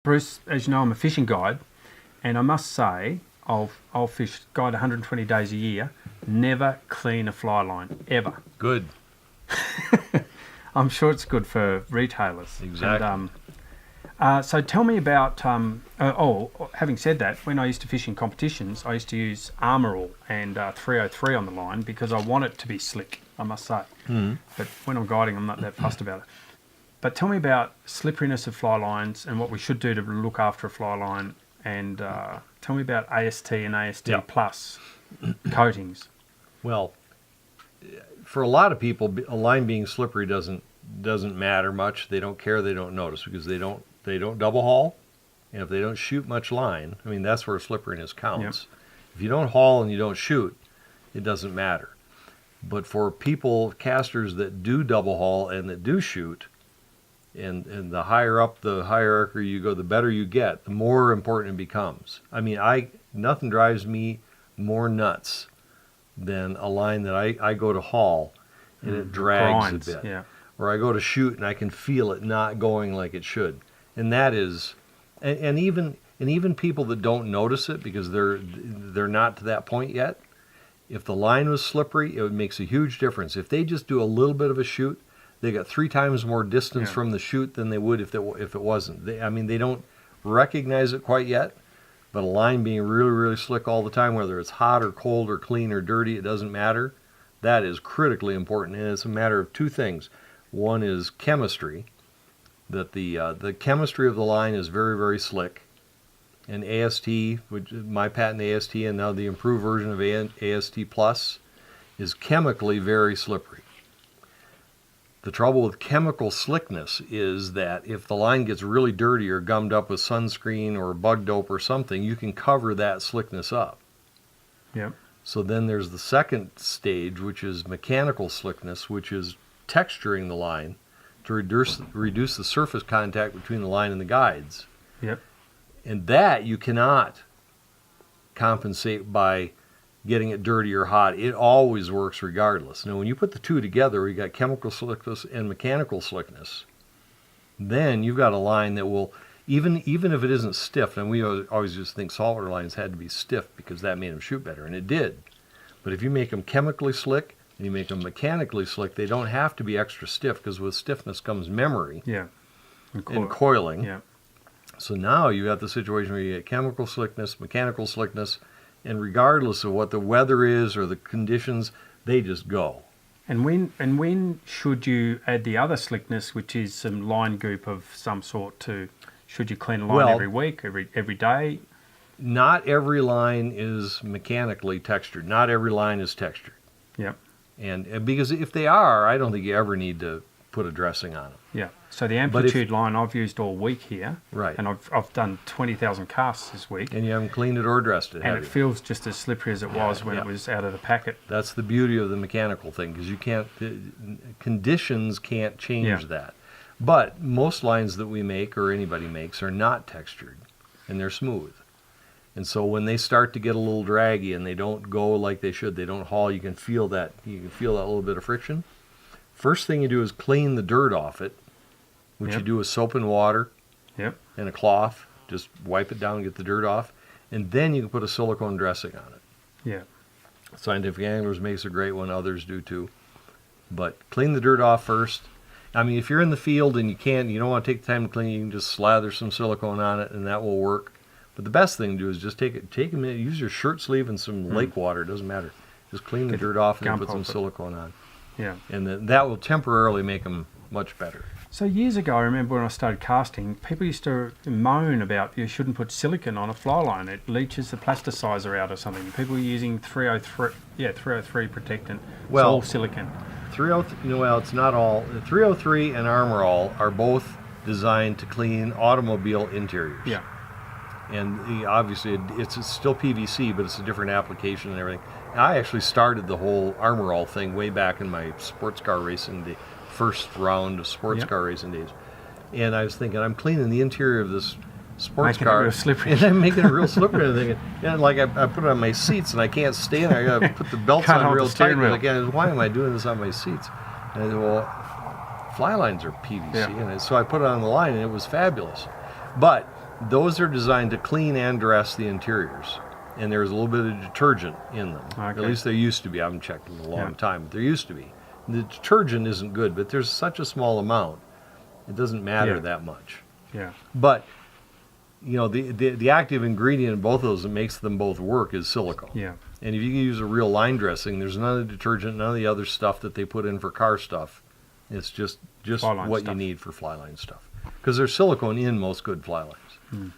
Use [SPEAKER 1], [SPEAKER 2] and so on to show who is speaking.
[SPEAKER 1] Bruce, as you know, I'm a fishing guide, and I must say, I'll fish guide 120 days a year, never clean a fly line, ever.
[SPEAKER 2] Good.
[SPEAKER 1] I'm sure it's good for retailers.
[SPEAKER 2] Exactly.
[SPEAKER 1] And, so tell me about, having said that, when I used to fish in competitions, I used to use Armour All and 303 on the line because I want it to be slick, I must say. But when I'm guiding, I'm not that fussed about it. But tell me about slipperiness of fly lines and what we should do to look after a fly line, and tell me about AST and AST plus coatings.
[SPEAKER 2] Well, for a lot of people, a line being slippery doesn't matter much. They don't care. They don't notice because they don't double haul, and if they don't shoot much line, I mean that's where slipperiness counts. Yep. If you don't haul and you don't shoot, it doesn't matter. But for people, casters that do double haul and that do shoot, and the higher up the hierarchy you go, the better you get, the more important it becomes. I mean, nothing drives me more nuts than a line that I go to haul and it drags a bit.
[SPEAKER 1] Yeah.
[SPEAKER 2] Or I go to shoot and I can feel it not going like it should. And that is, and even people that don't notice it because they're not to that point yet, if the line was slippery, it makes a huge difference. If they just do a little bit of a shoot, they got 3 times more distance from the shoot than they would if it wasn't. They don't recognize it quite yet, but a line being really, really slick all the time, whether it's hot or cold or clean or dirty, it doesn't matter. That is critically important, and it's a matter of 2 things. One is chemistry, that the chemistry of the line is very, very slick. And AST, which is my patent AST, and now the improved version of AST Plus, is chemically very slippery. The trouble with chemical slickness is that if the line gets really dirty or gummed up with sunscreen or bug dope or something, you can cover that slickness up.
[SPEAKER 1] Yep.
[SPEAKER 2] So then there's the second stage, which is mechanical slickness, which is texturing the line to reduce the surface contact between the line and the guides.
[SPEAKER 1] Yep. And
[SPEAKER 2] that you cannot compensate by getting it dirty or hot. It always works regardless. Now, when you put the 2 together, you got chemical slickness and mechanical slickness. Then you've got a line that will, even if it isn't stiff, and we always just think saltwater lines had to be stiff because that made them shoot better, and it did. But if you make them chemically slick and you make them mechanically slick, they don't have to be extra stiff because with stiffness comes memory and coiling.
[SPEAKER 1] Yeah.
[SPEAKER 2] So now you got the situation where you get chemical slickness, mechanical slickness, and regardless of what the weather is or the conditions, they just go.
[SPEAKER 1] And when should you add the other slickness, which is some line goop of some sort to? Should you clean a line every week, every day?
[SPEAKER 2] Not every line is mechanically textured. Not every line is textured.
[SPEAKER 1] Yep.
[SPEAKER 2] And because if they are, I don't think you ever need to put a dressing on them.
[SPEAKER 1] Yeah. So the amplitude line I've used all week here.
[SPEAKER 2] Right.
[SPEAKER 1] And I've done 20,000 casts this week.
[SPEAKER 2] And you haven't cleaned it or dressed it,
[SPEAKER 1] and it feels just as slippery as it was when it was out of the packet.
[SPEAKER 2] That's the beauty of the mechanical thing, because you can't, conditions can't change that. But most lines that we make or anybody makes are not textured, and they're smooth. And so when they start to get a little draggy and they don't go like they should, they don't haul, you can feel that. You can feel that little bit of friction. First thing you do is clean the dirt off it, which you do with soap and water and a cloth. Just wipe it down and get the dirt off. And then you can put a silicone dressing on it.
[SPEAKER 1] Yeah.
[SPEAKER 2] Scientific Anglers makes a great one. Others do too. But clean the dirt off first. I mean, if you're in the field and you don't want to take the time to clean, you can just slather some silicone on it and that will work. But the best thing to do is just take a minute, use your shirt sleeve and some lake water. It doesn't matter. Just clean the dirt off and then put some silicone on.
[SPEAKER 1] Yeah.
[SPEAKER 2] And then that will temporarily make them much better.
[SPEAKER 1] So years ago, I remember when I started casting, people used to moan about you shouldn't put silicone on a fly line. It leaches the plasticizer out or something. People were using 303 protectant. Well, it's all silicone.
[SPEAKER 2] 303, well, it's not all. 303 and Armour All are both designed to clean automobile interiors.
[SPEAKER 1] Yeah.
[SPEAKER 2] And obviously it's still PVC, but it's a different application and everything. I actually started the whole Armour All thing way back in my sports car racing, the first round of sports car racing days. And I was thinking, I'm cleaning the interior of this sports car.
[SPEAKER 1] It real slippery.
[SPEAKER 2] And I'm making it real slippery. And I'm thinking, and like I put it on my seats and I can't stand it. I got to put the belts on real tight. And again, why am I doing this on my seats? And I said, well, fly lines are PVC. And so I put it on the line and it was fabulous. But those are designed to clean and dress the interiors. And there's a little bit of detergent in them.
[SPEAKER 1] Okay.
[SPEAKER 2] At least there used to be. I haven't checked in a long
[SPEAKER 1] Yeah.
[SPEAKER 2] time, but there used to be. The detergent isn't good, but there's such a small amount, it doesn't matter
[SPEAKER 1] Yeah.
[SPEAKER 2] that much.
[SPEAKER 1] Yeah.
[SPEAKER 2] But, you know, the active ingredient in both of those that makes them both work is silicone.
[SPEAKER 1] Yeah.
[SPEAKER 2] And if you use a real line dressing, there's none of the detergent, none of the other stuff that they put in for car stuff. It's just
[SPEAKER 1] Fly line
[SPEAKER 2] what
[SPEAKER 1] stuff.
[SPEAKER 2] you need for fly line stuff. Because there's silicone in most good fly lines.